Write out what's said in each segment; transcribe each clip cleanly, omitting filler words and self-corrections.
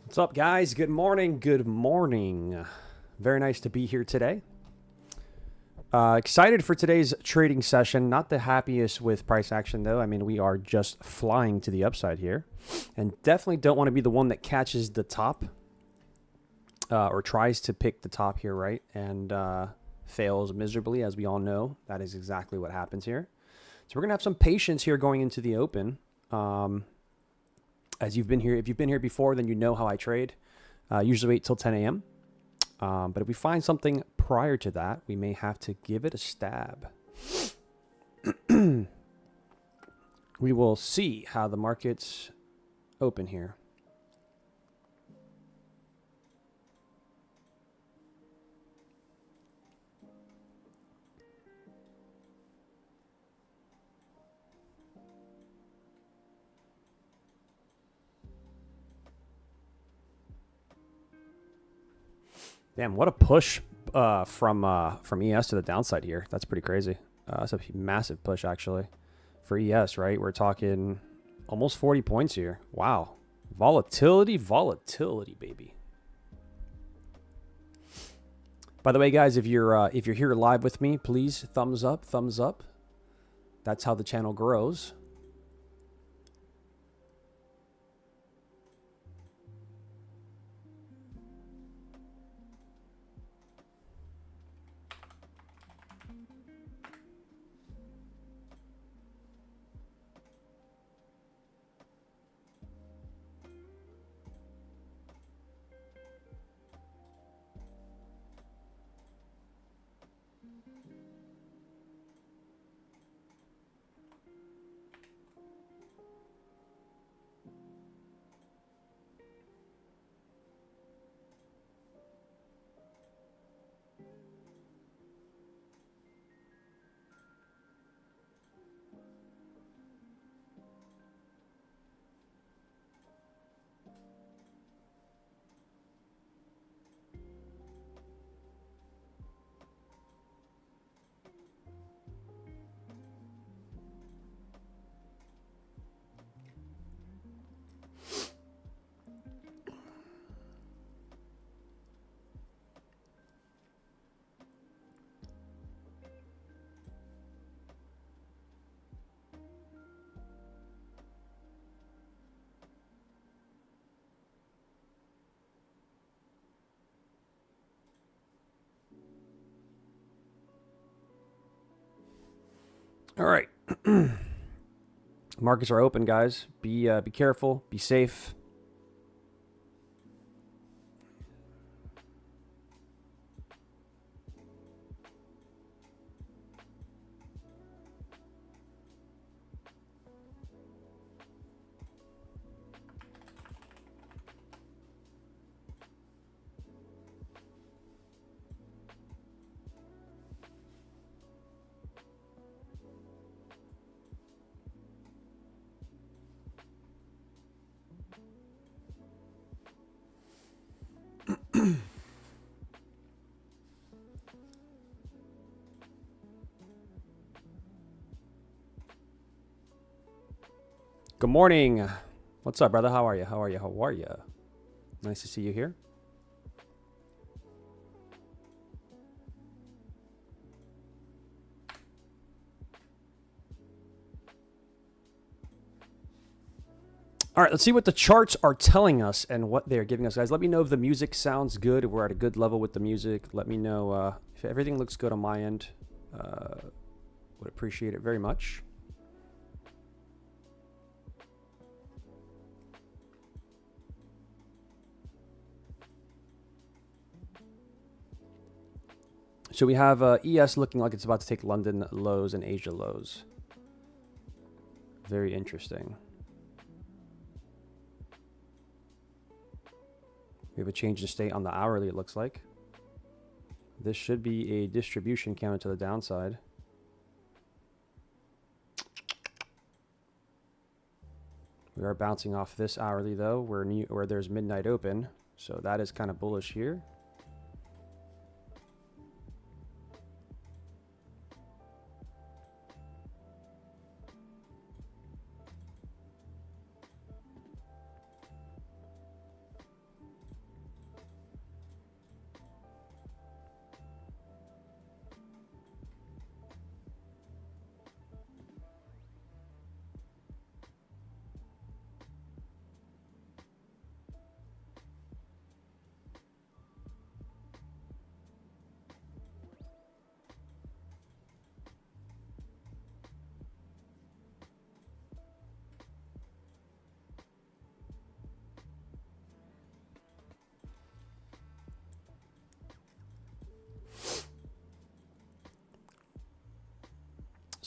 What's up, guys? Good morning. Good morning. Very nice to be here today. Excited for today's trading session. Not the happiest with price action, though. I mean, we are just flying to the upside here. And definitely don't want to be the one that catches the top or tries to pick the top here, right? And fails miserably, as we all know. That is exactly what happens here. So we're going to have some patience here going into the open. As you've been here, if you've been here before, then you know how I trade. Usually wait till 10 a.m. But if we find something prior to that, we may have to give it a stab. We will see how the markets open here. Damn, what a push from ES to the downside here. That's pretty crazy. That's a massive push, actually, for ES, right? We're talking almost 40 points here. Wow. Volatility, baby. By the way, guys, if you're here live with me, please thumbs up, thumbs up. That's how the channel grows. All right. Markets are open, guys. Be careful. Be safe. Good morning. What's up, brother? How are you? How are you? How are you? Nice to see you here. All right, let's see what the charts are telling us and what they're giving us, guys. Let me know if the music sounds good, if we're at a good level with the music. Let me know if everything looks good on my end. Would appreciate it very much. So we have ES looking like it's about to take London lows and Asia lows. Very interesting. We have a change in state on the hourly, it looks like. This should be a distribution counter to the downside. We are bouncing off this hourly, though, where there's midnight open. So that is kind of bullish here.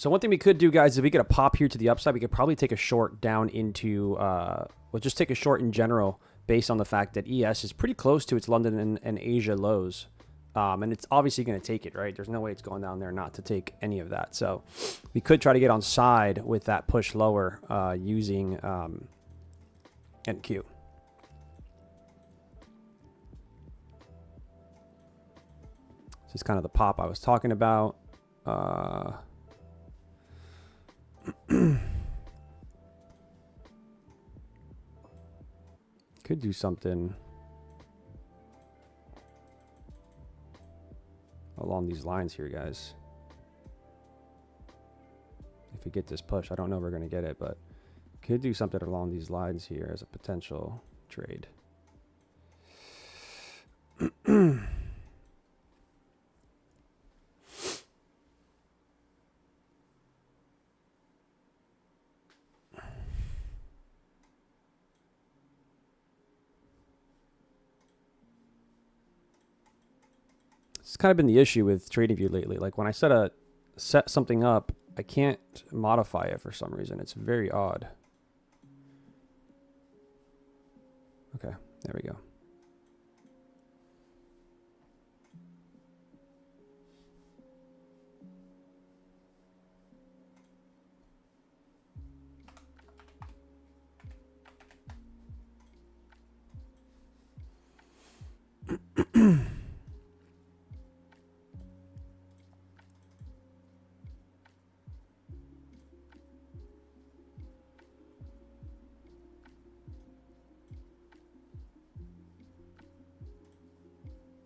So one thing we could do, guys, if we get a pop here to the upside, we could probably take a short down into, we'll just take a short in general based on the fact that ES is pretty close to its London and Asia lows. And it's obviously going to take it, right? There's no way it's going down there not to take any of that. So we could try to get on side with that push lower using NQ. This is kind of the pop I was talking about. Could do something along these lines here, guys. If we get this push, I don't know if we're going to get it, but could do something along these lines here as a potential trade. It's kind of been the issue with TradingView lately. Like when I set something up, I can't modify it for some reason. It's very odd. Okay, there we go.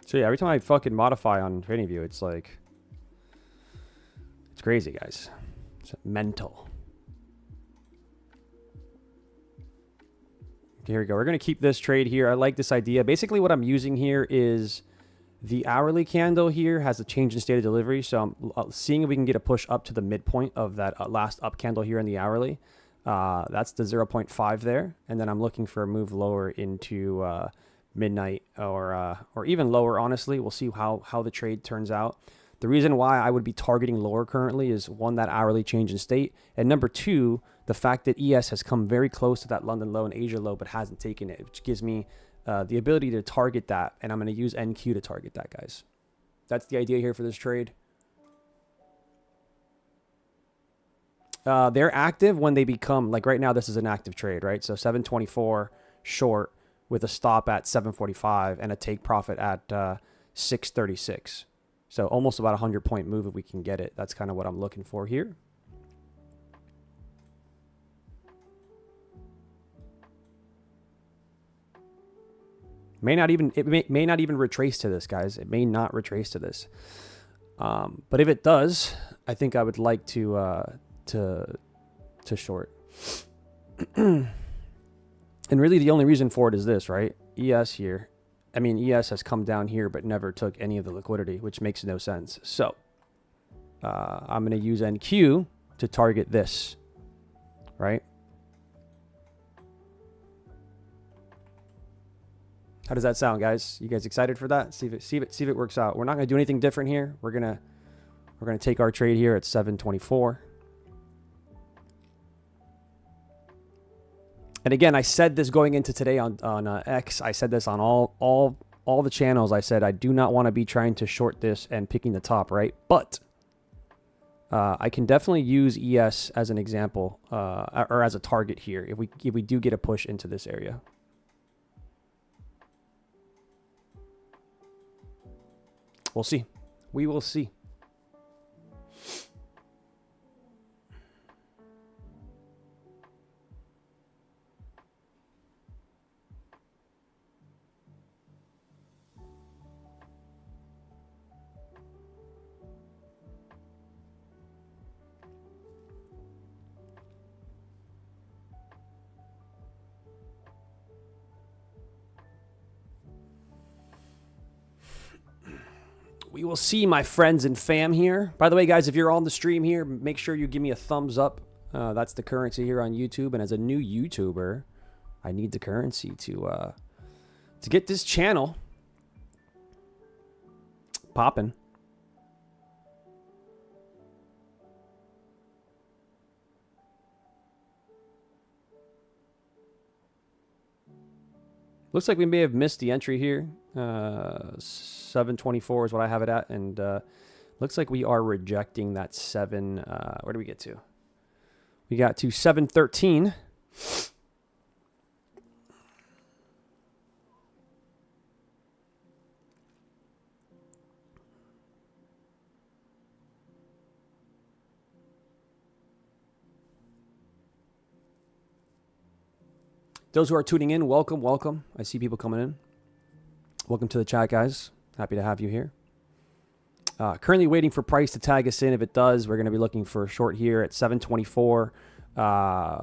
So yeah, every time I fucking modify on TradingView, it's like, it's crazy, guys. It's mental. Okay, here we go. We're going to keep this trade here. I like this idea. Basically what I'm using here is the hourly candle here has a change in state of delivery. So I'm seeing if we can get a push up to the midpoint of that last up candle here in the hourly. That's the 0.5 there. And then I'm looking for a move lower into midnight or even lower. Honestly, we'll see how the trade turns out. The reason why I would be targeting lower currently is one, that hourly change in state, and number two, the fact that ES has come very close to that London low and Asia low but hasn't taken it, which gives me the ability to target that, and I'm going to use NQ to target that, guys. That's the idea here for this trade. They're active when they become, like right now this is an active trade, right? So 724 short with a stop at 745 and a take profit at 636. So almost about a 100-point move if we can get it. That's kind of what I'm looking for here. It may not even retrace to this, guys. It may not retrace to this. But if it does, I think I would like to short. And really the only reason for it is this, right? ES here. I mean, ES has come down here but never took any of the liquidity, which makes no sense. So I'm going to use NQ to target this, right? How does that sound, guys? You guys excited for that? See if it works out. We're not going to do anything different here. We're gonna take our trade here at 724. And again, I said this going into today on X. I said this on all the channels. I said I do not want to be trying to short this and picking the top, right? But I can definitely use ES as an example or as a target here if we do get a push into this area. We'll see. We will see. We will see, my friends and fam here. By the way, guys, if you're on the stream here, make sure you give me a thumbs up. That's the currency here on YouTube. And as a new YouTuber, I need the currency to get this channel popping. Looks like we may have missed the entry here. 724 is what I have it at. And looks like we are rejecting that 7. Where do we get to? We got to 713. Those who are tuning in, welcome, welcome. I see people coming in. Welcome to the chat, guys. Happy to have you here. Currently waiting for price to tag us in. If it does, we're going to be looking for a short here at 724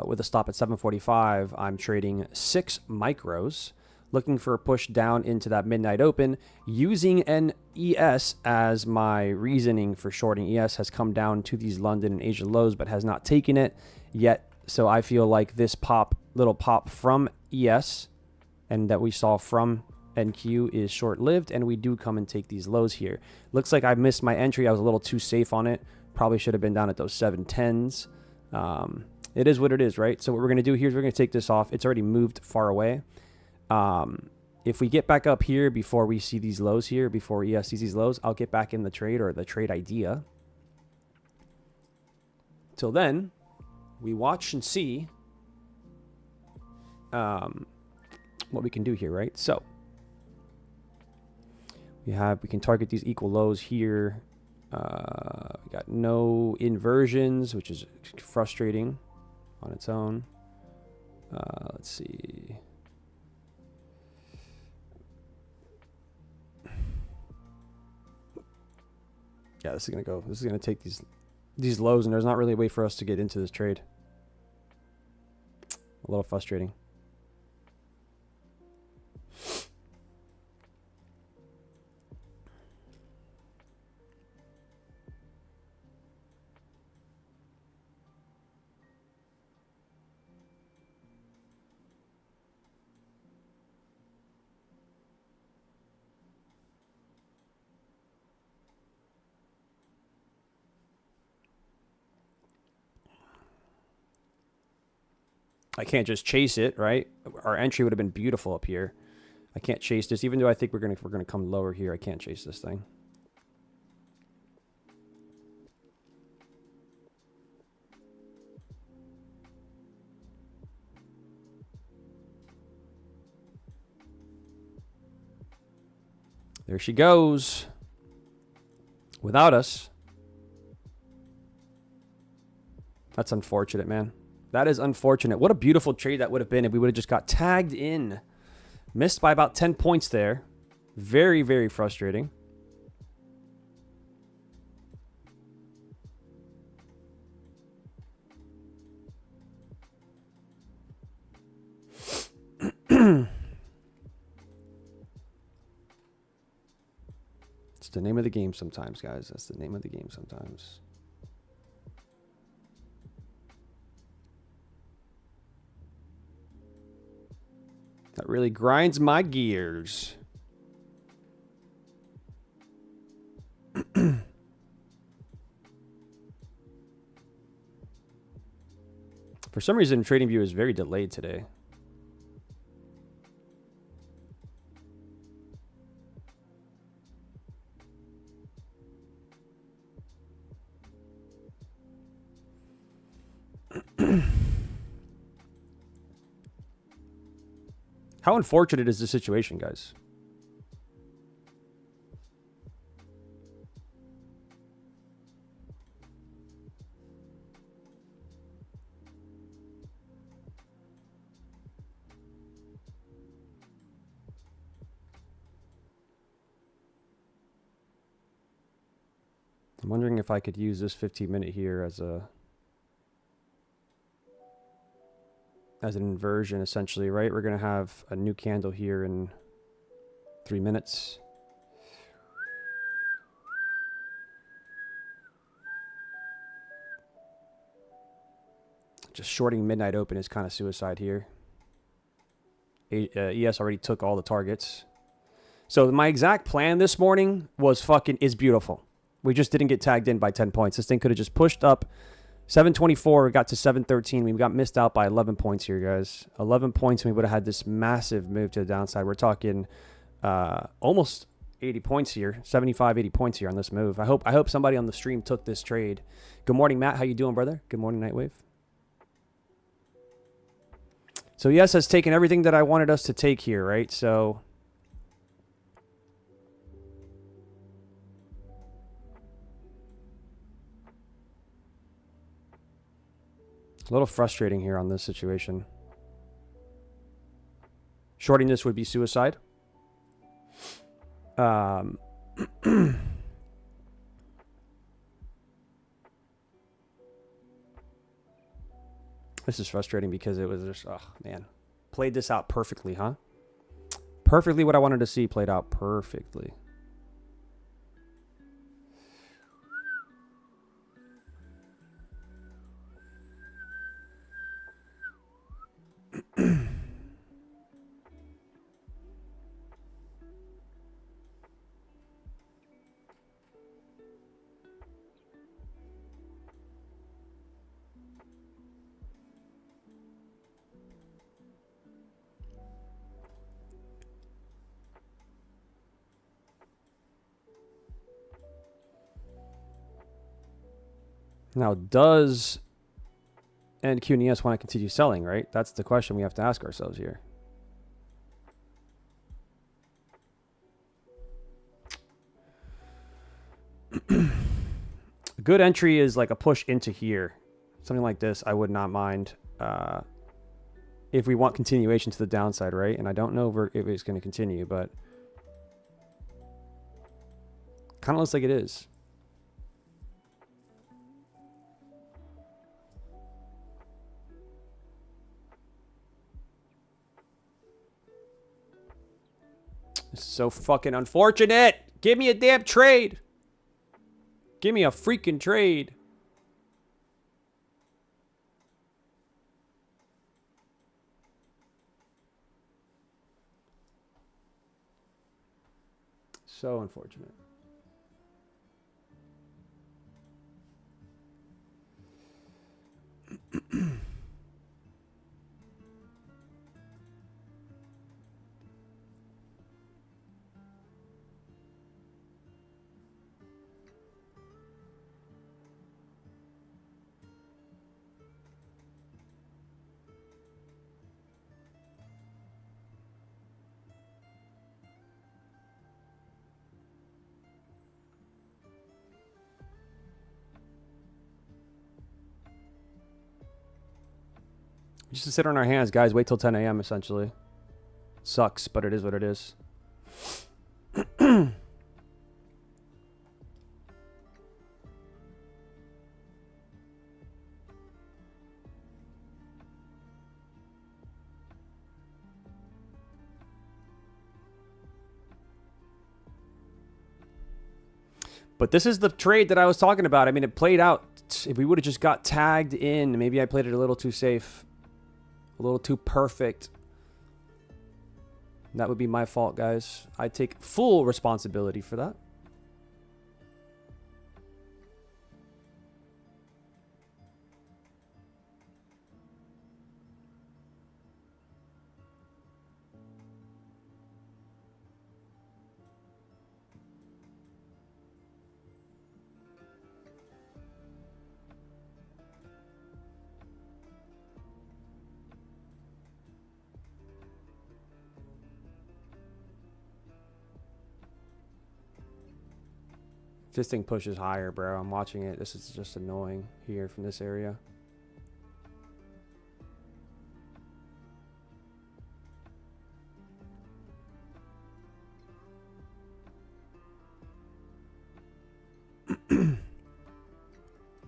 with a stop at 745. I'm trading 6 micros, looking for a push down into that midnight open, using an ES as my reasoning for shorting. ES has come down to these London and Asia lows, but has not taken it yet. So I feel like this little pop from ES and that we saw from NQ is short-lived, and we do come and take these lows here. Looks like I missed my entry. I was a little too safe on it. Probably should have been down at those 710s. It is what it is, right? So what we're going to do here is we're going to take this off. It's already moved far away. If we get back up here before we see these lows here, before ES sees these lows, I'll get back in the trade or the trade idea. Till then, we watch and see what we can do here, right? So we can target these equal lows here. We got no inversions, which is frustrating on its own. Let's see. Yeah, this is gonna go. This is gonna take these lows, and there's not really a way for us to get into this trade. A little frustrating. I can't just chase it, right? Our entry would have been beautiful up here. I can't chase this, even though I think we're gonna come lower here. I can't chase this thing. There she goes. Without us. That's unfortunate, man. That is unfortunate. What a beautiful trade that would have been if we would have just got tagged in. Missed by about 10 points there. Very, very frustrating. It's the name of the game sometimes, guys. That's the name of the game sometimes. That really grinds my gears. For some reason, TradingView is very delayed today. How unfortunate is this situation, guys? I'm wondering if I could use this 15-minute here as an inversion, essentially, right? We're going to have a new candle here in 3 minutes. Just shorting midnight open is kind of suicide here. ES already took all the targets. So my exact plan this morning was is beautiful. We just didn't get tagged in by 10 points. This thing could have just pushed up, 724, we got to 713. We got missed out by 11 points here, guys. 11 points, and we would have had this massive move to the downside. We're talking almost 80 points here, 75, 80 points here on this move. I hope somebody on the stream took this trade. Good morning, Matt. How you doing, brother? Good morning, Nightwave. So ES has taken everything that I wanted us to take here, right? So a little frustrating here on this situation. Shorting this would be suicide. This is frustrating because it was just, oh, man. Played this out perfectly, huh? Perfectly what I wanted to see played out perfectly. Now, does NQ and ES want to continue selling, right? That's the question we have to ask ourselves here. A good entry is like a push into here. Something like this, I would not mind if we want continuation to the downside, right? And I don't know if it's going to continue, but kind of looks like it is. This is so fucking unfortunate. Give me a damn trade. Give me a freaking trade. So unfortunate. Just to sit on our hands, guys. Wait till 10 a.m. essentially. Sucks, but it is what it is. But this is the trade that I was talking about. I mean, it played out. If we would have just got tagged in, maybe I played it a little too safe. A little too perfect. That would be my fault, guys. I take full responsibility for that. This thing pushes higher, bro. I'm watching it. This is just annoying here from this area.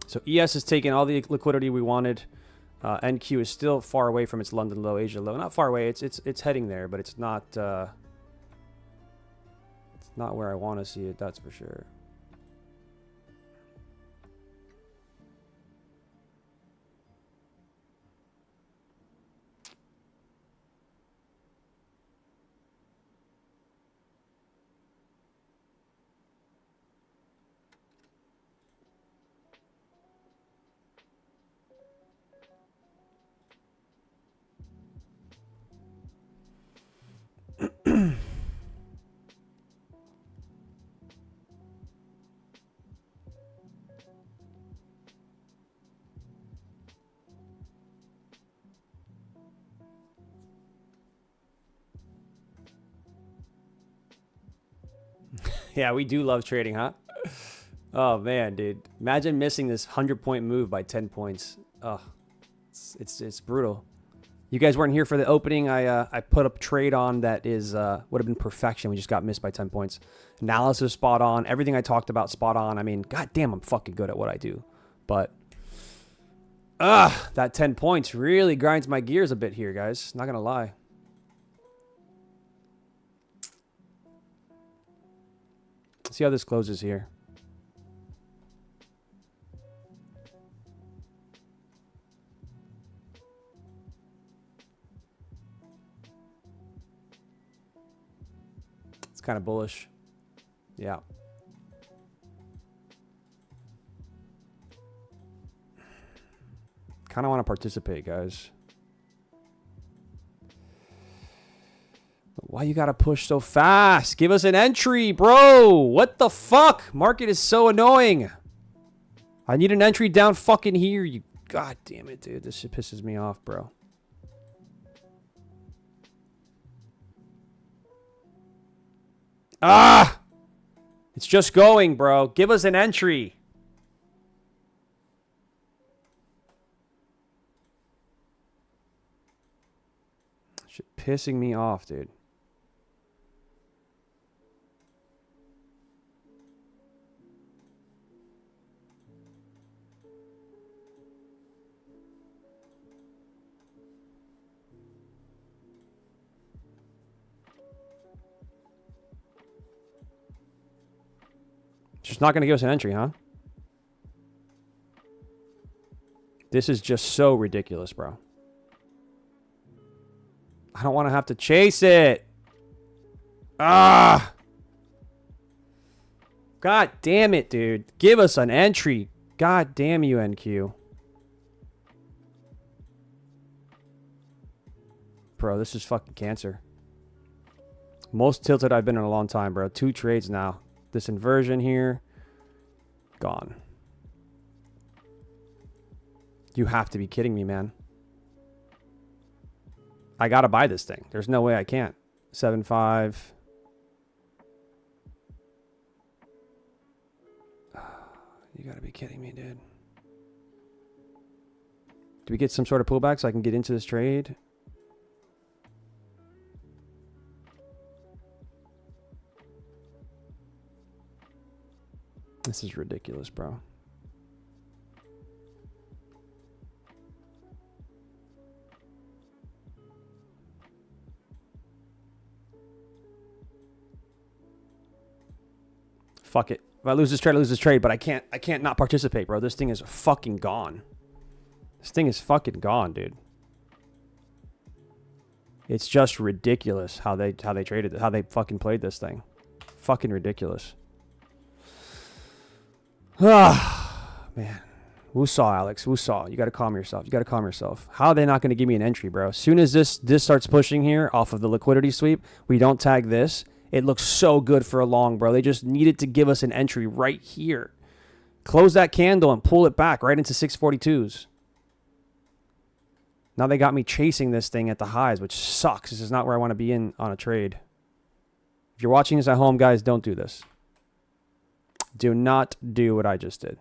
So ES is taking all the liquidity we wanted. NQ is still far away from its London low, Asia low. Not far away. It's heading there, but it's not where I want to see it. That's for sure. Yeah, we do love trading, huh? Oh man, dude. Imagine missing this 100-point move by 10 points. Oh, it's brutal. You guys weren't here for the opening. I put a trade on that is would have been perfection. We just got missed by 10 points. Analysis spot on. Everything I talked about spot on. I mean, goddamn, I'm fucking good at what I do. But that 10 points really grinds my gears a bit here, guys. Not gonna lie. Let's see how this closes here. It's kind of bullish. Yeah. Kind of want to participate, guys. Why you gotta push so fast? Give us an entry, bro. What the fuck? Market is so annoying. I need an entry down fucking here. You, god damn it, dude. This shit pisses me off, bro. Ah! It's just going, bro. Give us an entry. Shit pissing me off, dude. Just not going to give us an entry, huh? This is just so ridiculous, bro. I don't want to have to chase it. Ah! God damn it, dude. Give us an entry. God damn you, NQ. Bro, this is fucking cancer. Most tilted I've been in a long time, bro. 2 trades now. This inversion here, gone. You have to be kidding me, man. I gotta buy this thing. There's no way I can't. 7.5. You gotta be kidding me, dude. Do we get some sort of pullback so I can get into this trade? This is ridiculous, bro. Fuck it. If I lose this trade, I lose this trade, but I can't not participate, bro. This thing is fucking gone. This thing is fucking gone, dude. It's just ridiculous how they traded it, how they fucking played this thing. Fucking ridiculous. Ah, man. Woosah, Alex. Woosah. You got to calm yourself. You got to calm yourself. How are they not going to give me an entry, bro? As soon as this starts pushing here off of the liquidity sweep, we don't tag this. It looks so good for a long, bro. They just needed to give us an entry right here. Close that candle and pull it back right into 642s. Now they got me chasing this thing at the highs, which sucks. This is not where I want to be in on a trade. If you're watching this at home, guys, don't do this. Do not do what I just did.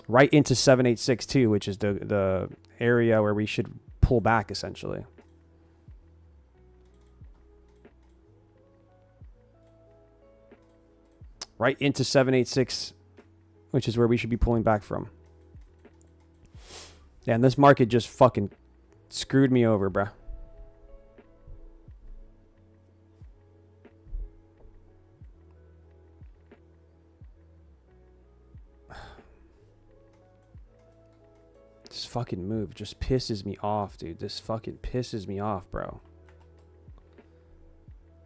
Right into 7862, which is the area where we should pull back, essentially. Right into 786, which is where we should be pulling back from. Yeah, and this market just fucking screwed me over, bruh. This fucking move just pisses me off, dude. This fucking pisses me off, bro.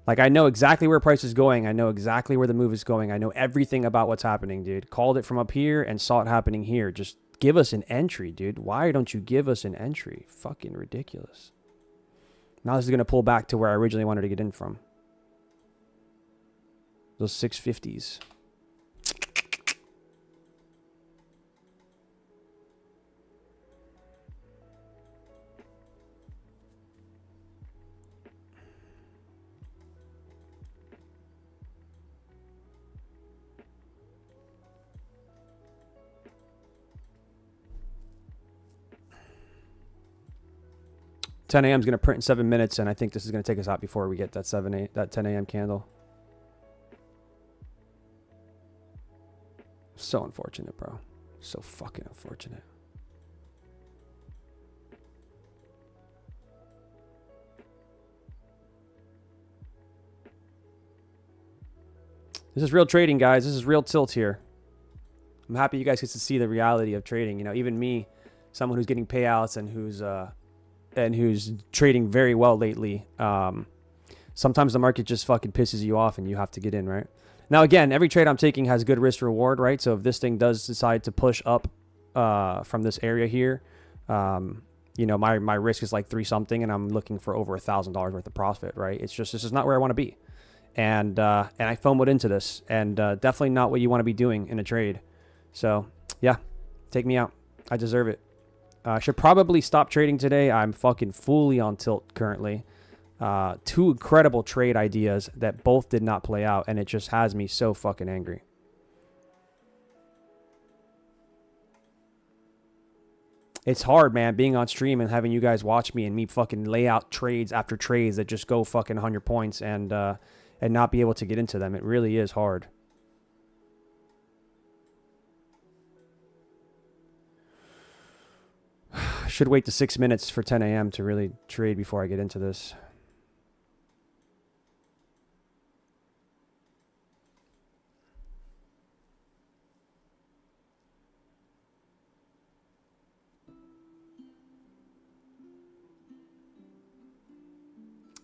Like, I know exactly where price is going. I know exactly where the move is going. I know everything about what's happening, dude. Called it from up here and saw it happening here. Just give us an entry, dude. Why don't you give us an entry? Fucking ridiculous. Now this is going to pull back to where I originally wanted to get in from. Those 650s. 10 a.m. is going to print in 7 minutes, and I think this is going to take us out before we get that 10 a.m. candle. So unfortunate, bro. So fucking unfortunate. This is real trading, guys. This is real tilt here. I'm happy you guys get to see the reality of trading. You know, even me, someone who's getting payouts and who's trading very well lately. Sometimes the market just fucking pisses you off and you have to get in, right? Now, again, every trade I'm taking has good risk reward, right? So if this thing does decide to push up from this area here, you know, my risk is like 3 something, and I'm looking for over $1,000 worth of profit, right? It's just, this is not where I want to be. And I FOMO'd into this, and definitely not what you want to be doing in a trade. So yeah, take me out. I deserve it. I should probably stop trading today. I'm fucking fully on tilt currently. 2 incredible trade ideas that both did not play out, and it just has me so fucking angry. It's hard, man, being on stream and having you guys watch me and me fucking lay out trades after trades that just go fucking 100 points and not be able to get into them. It really is hard. Should wait to 6 minutes for 10 a.m. to really trade before I get into this.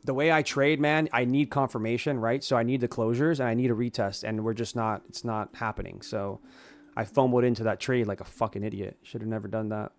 The way I trade, man, I need confirmation, right? So I need the closures and I need a retest, and we're just not, it's not happening. So I FOMO'd into that trade like a fucking idiot. Should have never done that.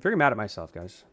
Very mad at myself, guys.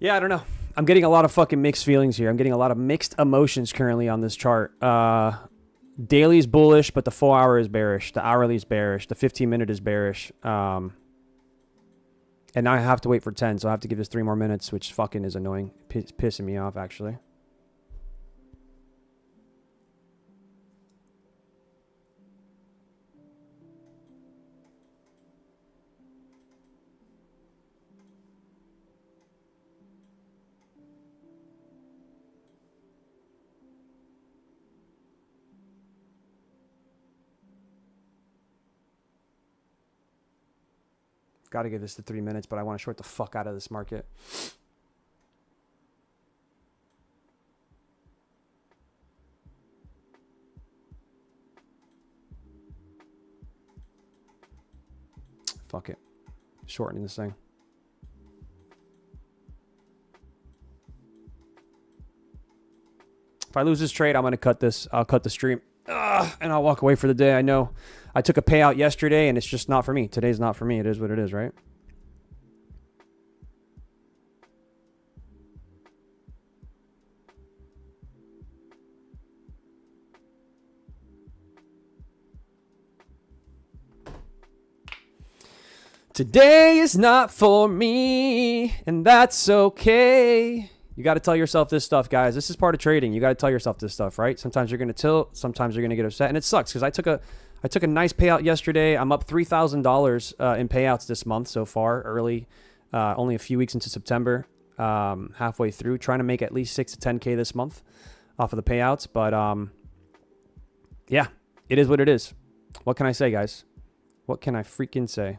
Yeah, I don't know. I'm getting a lot of fucking mixed feelings here. I'm getting a lot of mixed emotions currently on this chart. Daily's bullish, but the 4 hour is bearish. The hourly is bearish. The 15-minute is bearish. And now I have to wait for 10, so I have to give this 3 more minutes, which fucking is annoying. It's pissing me off, actually. Got to give this the 3 minutes, but I want to short the fuck out of this market. Fuck it. Shortening this thing. If I lose this trade, I'm going to cut this. I'll cut the stream. And I'll walk away for the day. I know I took a payout yesterday, and it's just not for me. Today's not for me. It is what it is, right? Today is not for me, and that's okay. You got to tell yourself this stuff, guys. This is part of trading. You got to tell yourself this stuff, right? Sometimes you're going to tilt. Sometimes you're going to get upset, and it sucks because I took a nice payout yesterday. I'm up $3,000 in payouts this month so far, early, only a few weeks into September, halfway through, trying to make at least 6 to 10K this month off of the payouts. But yeah, it is what it is. What can I say, guys? What can I freaking say?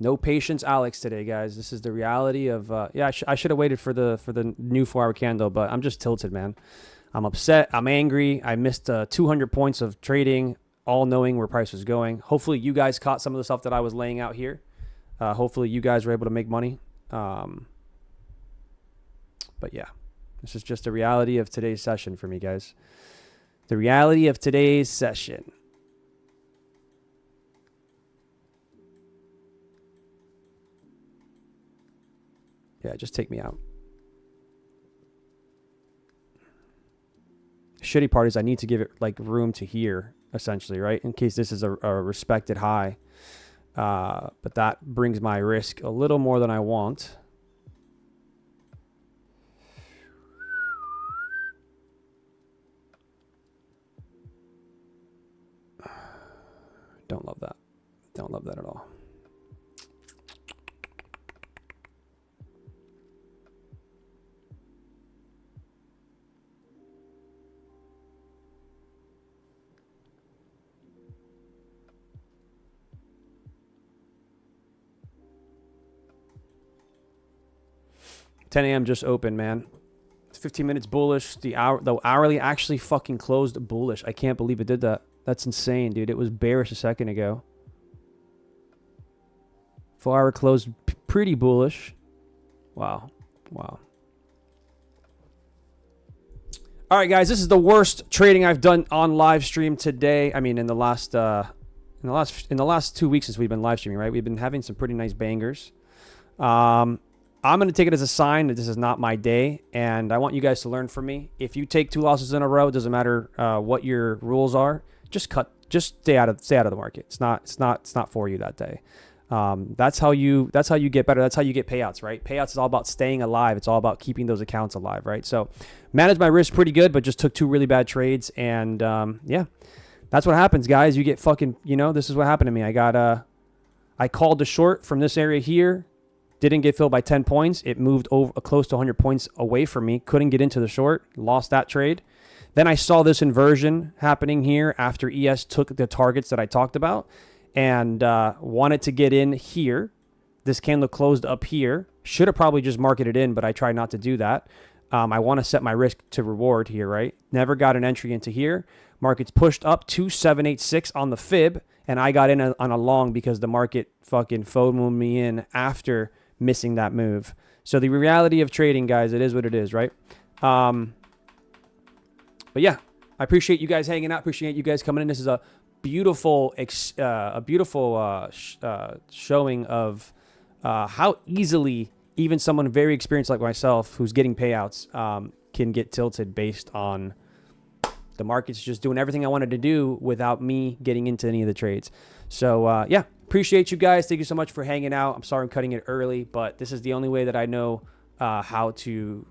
No patience, Alex, today, guys. This is the reality of. Yeah, I should have waited for the new 4-hour candle, but I'm just tilted, man. I'm upset. I'm angry. I missed 200 points of trading, all knowing where price was going. Hopefully, you guys caught some of the stuff that I was laying out here. Hopefully, you guys were able to make money. But yeah, this is just the reality of today's session for me, guys. The reality of today's session. Yeah, just take me out. Shitty part is I need to give it like room to hear, essentially, right? In case this is a respected high. But that brings my risk a little more than I want. Don't love that. Don't love that at all. $10 a.m. just opened, man. It's 15 minutes bullish. The hourly actually fucking closed bullish. I can't believe it did that. That's insane, dude. It was bearish a second ago. 4-hour closed pretty bullish. Wow. Wow. All right, guys. This is the worst trading I've done on live stream today. I mean, in the last 2 weeks since we've been live streaming, right? We've been having some pretty nice bangers. I'm going to take it as a sign that this is not my day, and I want you guys to learn from me. If you take 2 losses in a row, it doesn't matter what your rules are. Just stay out of the market. It's not for you that day. That's how you get better. That's how you get payouts, right? Payouts is all about staying alive. It's all about keeping those accounts alive, right? So managed my risk pretty good, but just took 2 really bad trades, and yeah, that's what happens, guys. You get fucking, this is what happened to me. I called the short from this area here. Didn't get filled by 10 points. It moved over close to 100 points away from me. Couldn't get into the short. Lost that trade. Then I saw this inversion happening here after ES took the targets that I talked about and wanted to get in here. This candle closed up here. Should have probably just marketed in, but I tried not to do that. I want to set my risk to reward here, right? Never got an entry into here. Market's pushed up to 786 on the fib, and I got in on a long because the market fucking FOMO'd me in after missing that move. So the reality of trading, guys, it is what it is, right? But yeah, I appreciate you guys hanging out. Appreciate you guys coming in. This is a beautiful showing of how easily even someone very experienced like myself who's getting payouts can get tilted based on the market's just doing everything I wanted to do without me getting into any of the trades. So yeah, appreciate you guys. Thank you so much for hanging out. I'm sorry I'm cutting it early, but this is the only way that I know how to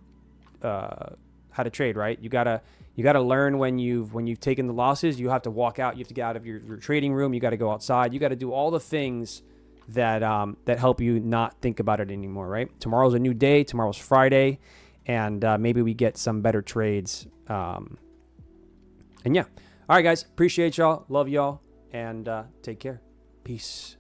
trade, right? You gotta learn when you've taken the losses. You have to walk out. You have to get out of your trading room. You got to go outside. You got to do all the things that help you not think about it anymore, right? Tomorrow's a new day. Tomorrow's Friday, and maybe we get some better trades. And yeah, all right, guys. Appreciate y'all. Love y'all, and take care. Peace.